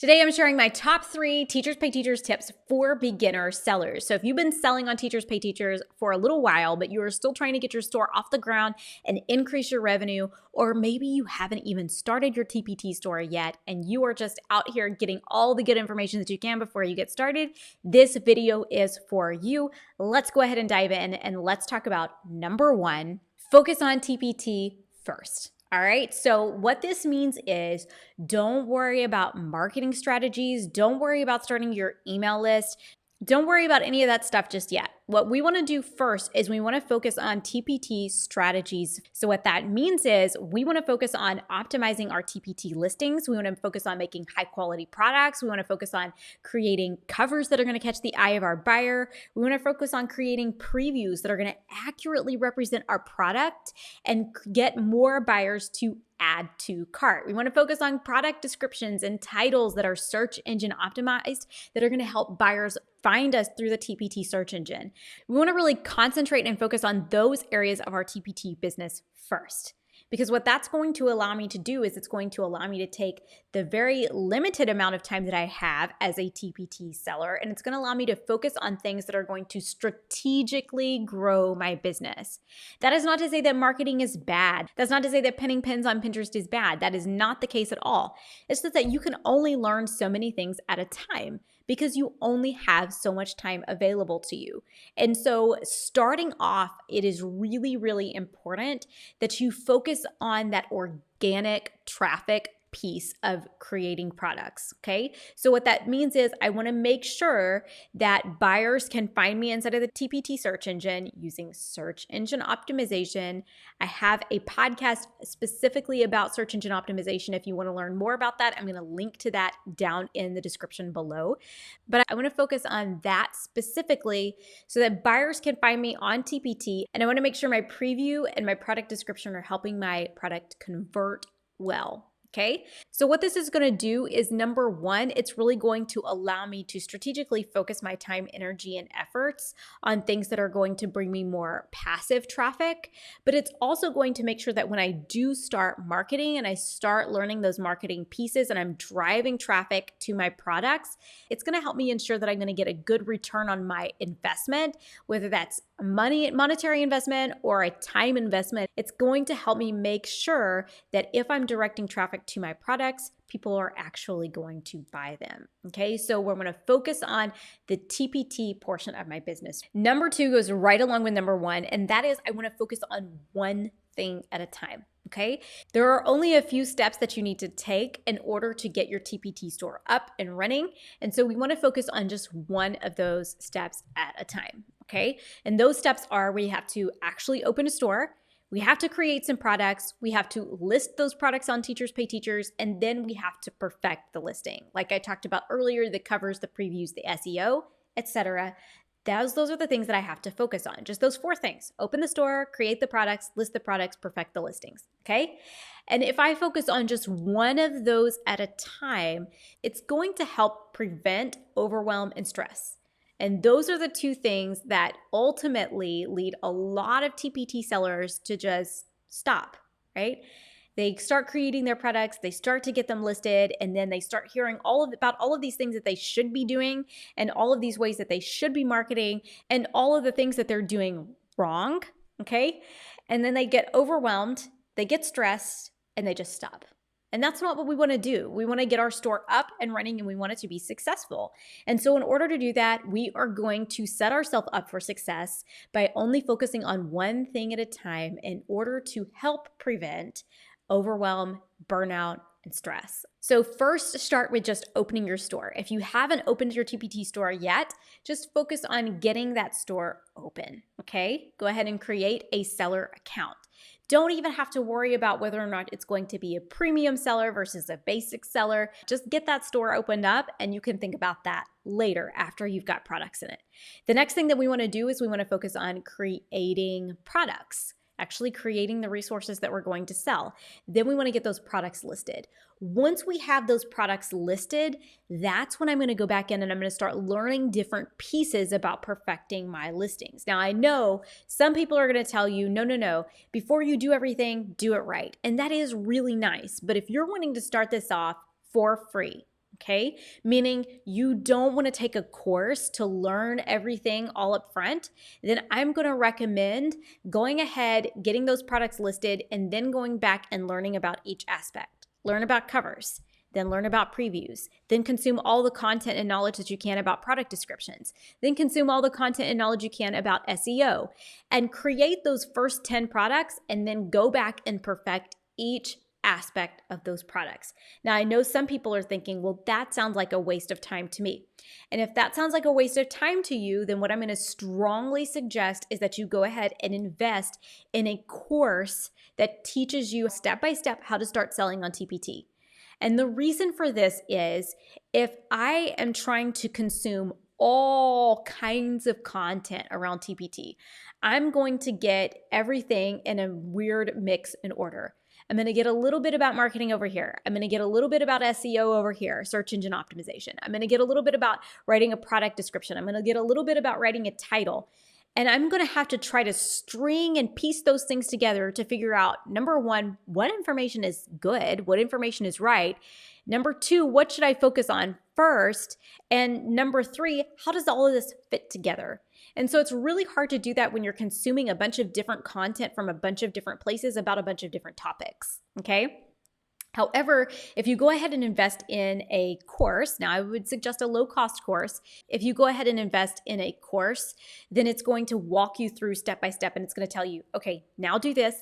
Today, I'm sharing my top 3 Teachers Pay Teachers tips for beginner sellers. So if you've been selling on Teachers Pay Teachers for a little while, but you are still trying to get your store off the ground and increase your revenue, or maybe you haven't even started your TPT store yet and you are just out here getting all the good information that you can before you get started, this video is for you. Let's go ahead and dive in and let's talk about number 1, focus on TPT first. All right, so what this means is don't worry about marketing strategies. Don't worry about starting your email list. Don't worry about any of that stuff just yet. What we want to do first is we want to focus on TPT strategies. So what that means is we want to focus on optimizing our TPT listings. We want to focus on making high quality products. We want to focus on creating covers that are going to catch the eye of our buyer. We want to focus on creating previews that are going to accurately represent our product and get more buyers to add to cart. We want to focus on product descriptions and titles that are search engine optimized that are going to help buyers find us through the TPT search engine. We want to really concentrate and focus on those areas of our TPT business first. Because what that's going to allow me to do is it's going to allow me to take the very limited amount of time that I have as a TPT seller, and it's going to allow me to focus on things that are going to strategically grow my business. That is not to say that marketing is bad. That's not to say that pinning pins on Pinterest is bad. That is not the case at all. It's just that you can only learn so many things at a time because you only have so much time available to you. And so starting off, it is really, really important that you focus on that organic traffic piece of creating products, okay? So what that means is I want to make sure that buyers can find me inside of the TPT search engine using search engine optimization. I have a podcast specifically about search engine optimization. If you want to learn more about that, I'm going to link to that down in the description below. But I want to focus on that specifically so that buyers can find me on TPT, and I want to make sure my preview and my product description are helping my product convert well. Okay, so what this is going to do is number 1, it's really going to allow me to strategically focus my time, energy, and efforts on things that are going to bring me more passive traffic. But it's also going to make sure that when I do start marketing and I start learning those marketing pieces and I'm driving traffic to my products, it's going to help me ensure that I'm going to get a good return on my investment, whether that's monetary investment or a time investment. It's going to help me make sure that if I'm directing traffic to my products, people are actually going to buy them. Okay, so we're going to focus on the TPT portion of my business. Number 2 goes right along with number 1, and that is I want to focus on one thing at a time. Okay, there are only a few steps that you need to take in order to get your TPT store up and running. And so we want to focus on just one of those steps at a time. Okay, and those steps are we have to actually open a store. We have to create some products. We have to list those products on Teachers Pay Teachers, and then we have to perfect the listing. Like I talked about earlier, the covers, the previews, the SEO, etc. Those are the things that I have to focus on. Just those 4 things. Open the store, create the products, list the products, perfect the listings. Okay? And if I focus on just one of those at a time, it's going to help prevent overwhelm and stress. And those are the 2 things that ultimately lead a lot of TPT sellers to just stop, right? They start creating their products, they start to get them listed, and then they start hearing about all of these things that they should be doing and all of these ways that they should be marketing and all of the things that they're doing wrong, okay? And then they get overwhelmed, they get stressed, and they just stop. And that's not what we want to do. We want to get our store up and running and we want it to be successful. And so in order to do that, we are going to set ourselves up for success by only focusing on one thing at a time in order to help prevent overwhelm, burnout, and stress. So first, start with just opening your store. If you haven't opened your TPT store yet, just focus on getting that store open, okay? Go ahead and create a seller account. Don't even have to worry about whether or not it's going to be a premium seller versus a basic seller. Just get that store opened up and you can think about that later after you've got products in it. The next thing that we want to do is we want to focus on creating products. Actually creating the resources that we're going to sell. Then we want to get those products listed. Once we have those products listed, that's when I'm going to go back in and I'm going to start learning different pieces about perfecting my listings. Now, I know some people are going to tell you, no, before you do everything, do it right. And that is really nice. But if you're wanting to start this off for free, Okay, meaning you don't want to take a course to learn everything all up front, then I'm going to recommend going ahead, getting those products listed, and then going back and learning about each aspect. Learn about covers, then learn about previews, then consume all the content and knowledge that you can about product descriptions, then consume all the content and knowledge you can about SEO, and create those first 10 products, and then go back and perfect each aspect of those products. Now, I know some people are thinking, well, that sounds like a waste of time to me. And if that sounds like a waste of time to you, then what I'm going to strongly suggest is that you go ahead and invest in a course that teaches you step by step how to start selling on TPT. And the reason for this is if I am trying to consume all kinds of content around TPT, I'm going to get everything in a weird mix and order. I'm going to get a little bit about marketing over here. I'm going to get a little bit about SEO over here, search engine optimization. I'm going to get a little bit about writing a product description. I'm going to get a little bit about writing a title. And I'm going to have to try to string and piece those things together to figure out, number one, what information is good, what information is right. Number two, what should I focus on first? And number three, how does all of this fit together? And so it's really hard to do that when you're consuming a bunch of different content from a bunch of different places about a bunch of different topics, okay? However, if you go ahead and invest in a course, now I would suggest a low-cost course. If you go ahead and invest in a course, then it's going to walk you through step by step, and it's going to tell you, okay, now do this,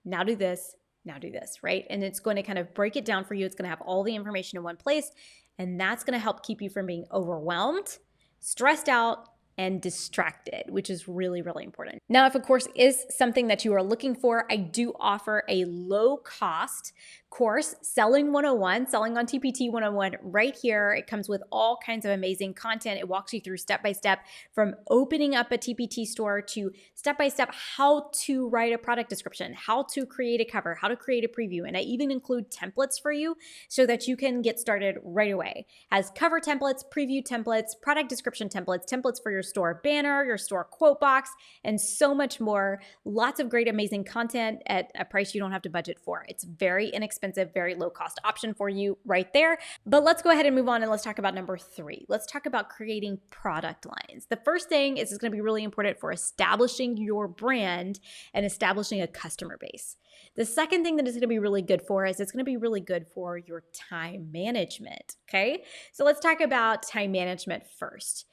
now do this, now do this, right? And it's going to kind of break it down for you. It's going to have all the information in one place, and that's going to help keep you from being overwhelmed, stressed out, and distracted, which is really, really important. Now, if a course is something that you are looking for, I do offer a low-cost course, Selling 101, Selling on TPT 101, right here. It comes with all kinds of amazing content. It walks you through step by step from opening up a TPT store to step by step how to write a product description, how to create a cover, how to create a preview. And I even include templates for you so that you can get started right away. It has cover templates, preview templates, product description templates, templates for your store banner, your store quote box, and so much more. Lots of great, amazing content at a price you don't have to budget for. It's very inexpensive, very low cost option for you right there. But let's go ahead and move on and let's talk about number 3. Let's talk about creating product lines. The first thing is it's going to be really important for establishing your brand and establishing a customer base. The second thing that it's going to be really good for is it's going to be really good for your time management. Okay, so let's talk about time management first.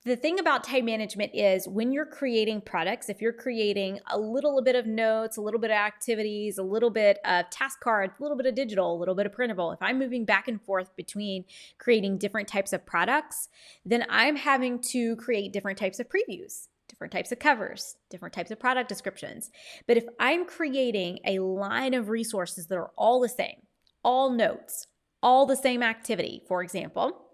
The thing about time management is when you're creating products, if you're creating a little bit of notes, a little bit of activities, a little bit of task cards, a little bit of digital, a little bit of printable, if I'm moving back and forth between creating different types of products, then I'm having to create different types of previews, different types of covers, different types of product descriptions. But if I'm creating a line of resources that are all the same, all notes, all the same activity, for example,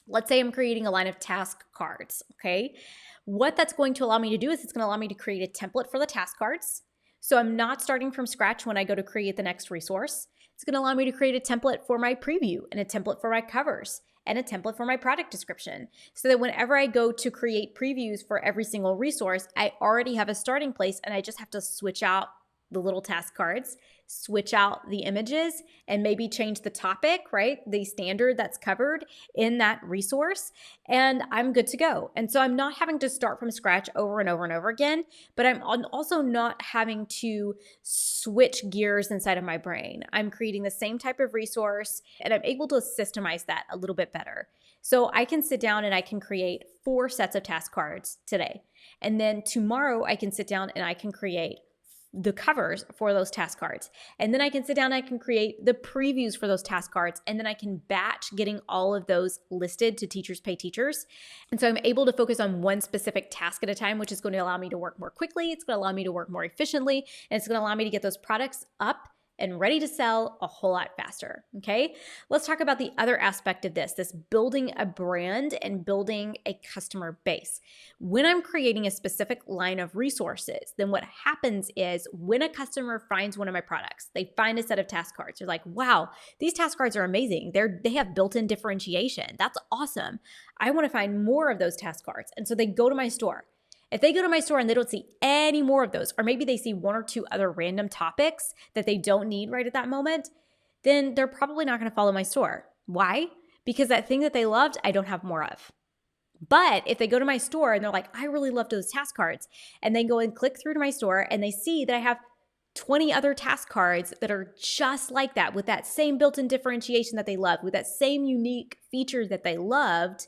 let's say I'm creating a line of task cards, okay? What that's going to allow me to do is it's going to allow me to create a template for the task cards. So I'm not starting from scratch when I go to create the next resource. It's going to allow me to create a template for my preview and a template for my covers and a template for my product description so that whenever I go to create previews for every single resource, I already have a starting place and I just have to switch out the little task cards, switch out the images, and maybe change the topic, right? The standard that's covered in that resource, and I'm good to go. And so I'm not having to start from scratch over and over and over again, but I'm also not having to switch gears inside of my brain. I'm creating the same type of resource, and I'm able to systemize that a little bit better. So I can sit down and I can create 4 sets of task cards today. And then tomorrow I can sit down and I can create the covers for those task cards. And then I can sit down and I can create the previews for those task cards. And then I can batch getting all of those listed to Teachers Pay Teachers. And so I'm able to focus on one specific task at a time, which is going to allow me to work more quickly. It's going to allow me to work more efficiently. And it's going to allow me to get those products up and ready to sell a whole lot faster, okay? Let's talk about the other aspect of this building a brand and building a customer base. When I'm creating a specific line of resources, then what happens is when a customer finds one of my products, they find a set of task cards, they're like, wow, these task cards are amazing. They have built-in differentiation. That's awesome. I wanna find more of those task cards. And so they go to my store. If they go to my store and they don't see any more of those, or maybe they see 1 or 2 other random topics that they don't need right at that moment, then they're probably not going to follow my store. Why? because that thing that they loved, I don't have more of. But if they go to my store and they're like, I really loved those task cards, and they go and click through to my store and they see that I have 20 other task cards that are just like that, with that same built-in differentiation that they loved, with that same unique feature that they loved,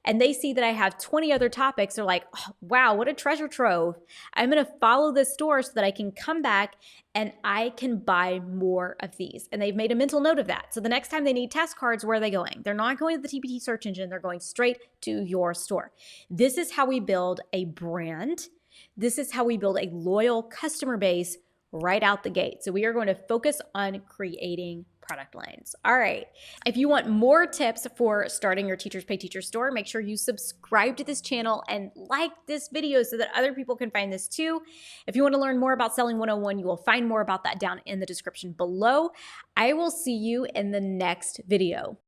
and they see that I have 20 other topics, they're like, oh, wow, what a treasure trove. I'm going to follow this store so that I can come back and I can buy more of these. And they've made a mental note of that. So the next time they need task cards, where are they going? They're not going to the TPT search engine. They're going straight to your store. This is how we build a brand. This is how we build a loyal customer base right out the gate. So we are going to focus on creating product lines. All right. If you want more tips for starting your Teachers Pay Teachers store, make sure you subscribe to this channel and like this video so that other people can find this too. If you want to learn more about Selling 101, you will find more about that down in the description below. I will see you in the next video.